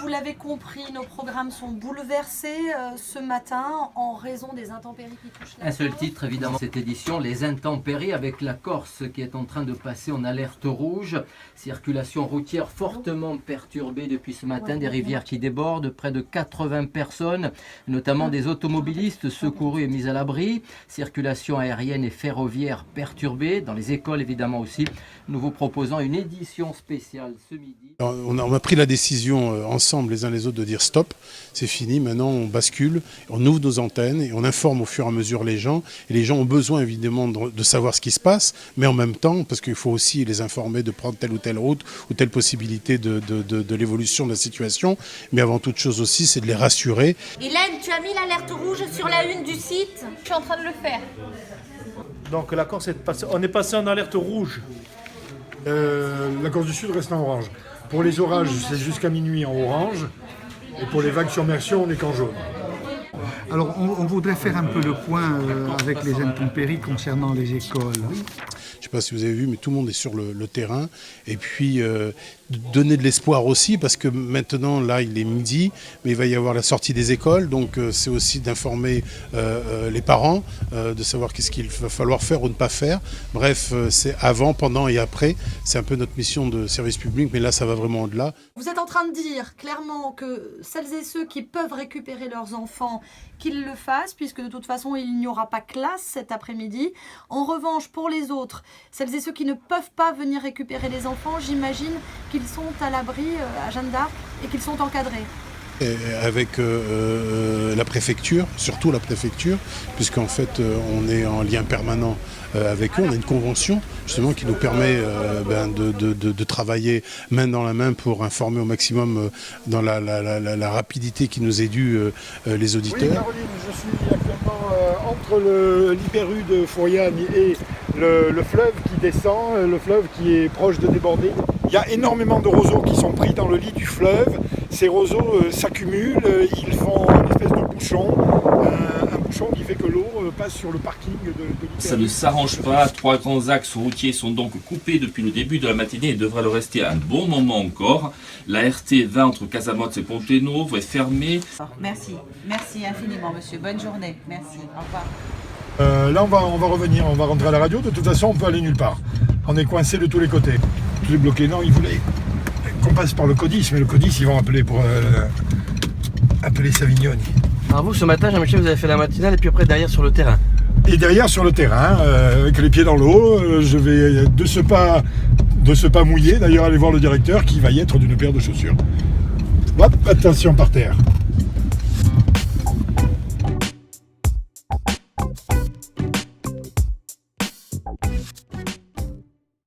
l'avez compris, nos programmes sont bouleversés ce matin en raison des intempéries qui touchent la Un seul Corse. titre évidemment cette édition, les intempéries avec la Corse qui est en train de passer en alerte rouge. Circulation routière fortement perturbée depuis ce matin, des rivières qui débordent, près de 80 personnes, notamment des automobilistes secourus et mis à l'abri. Circulation aérienne et ferroviaire perturbée, dans les écoles évidemment aussi. Nous vous proposons une édition spéciale ce midi. On a pris la décision ensemble les uns les autres de dire stop, c'est fini, maintenant on bascule, on ouvre nos antennes et on informe au fur et à mesure les gens. Et les gens ont besoin évidemment de savoir ce qui se passe, mais en même temps, parce qu'il faut aussi les informer de prendre telle ou telle route ou telle possibilité de l'évolution de la situation. Mais avant toute chose aussi, c'est de les rassurer. Hélène, tu as mis l'alerte rouge sur la une du site? Je suis en train de le faire. Donc la Corse on est passé en alerte rouge. La Corse du Sud reste en orange. Pour les orages, c'est jusqu'à minuit en orange. Et pour les vagues submersion, on est qu'en jaune. Alors, on voudrait faire un peu le point avec les intempéries concernant les écoles. Je ne sais pas si vous avez vu, mais tout le monde est sur le terrain. Et puis, donner de l'espoir aussi, parce que maintenant, là, il est midi, mais il va y avoir la sortie des écoles. Donc, c'est aussi d'informer les parents, de savoir qu'est-ce qu'il va falloir faire ou ne pas faire. Bref, c'est avant, pendant et après. C'est un peu notre mission de service public, mais là, ça va vraiment au-delà. Vous êtes en train de dire clairement que celles et ceux qui peuvent récupérer leurs enfants, qu'ils le fassent, puisque de toute façon, il n'y aura pas classe cet après-midi. En revanche, pour les autres, celles et ceux qui ne peuvent pas venir récupérer les enfants, j'imagine qu'ils sont à l'abri à Jeanne d'Arc et qu'ils sont encadrés. Et avec la préfecture, surtout la préfecture, puisqu'en fait on est en lien permanent avec eux. On a une convention justement qui nous permet de travailler main dans la main pour informer au maximum dans la rapidité qui nous est due les auditeurs. Oui, Caroline, je suis actuellement entre l'hyper-U de Fouriane et le fleuve qui descend, le fleuve qui est proche de déborder. Il y a énormément de roseaux qui sont pris dans le lit du fleuve. Ces roseaux s'accumulent, ils font une espèce de bouchon, un bouchon qui fait que l'eau passe sur le parking de l'hyper-U. Ça ne s'arrange pas. 3 grands axes routiers sont donc coupés depuis le début de la matinée et devraient le rester un bon moment encore. La RT 20 entre Casamotte et Pontenot est fermée. Merci, merci infiniment monsieur, bonne journée, merci, au revoir. Là on va revenir, on va rentrer à la radio, de toute façon on peut aller nulle part. On est coincé de tous les côtés. Tout est bloqué. Non, ils voulaient qu'on passe par le CODIS, mais le CODIS ils vont appeler pour appeler Savignoni. Alors vous ce matin, Jean-Michel, vous avez fait la matinale et puis après derrière sur le terrain. Et derrière sur le terrain, avec les pieds dans l'eau, je vais de ce pas mouillé d'ailleurs aller voir le directeur qui va y être d'une paire de chaussures. Hop, attention par terre.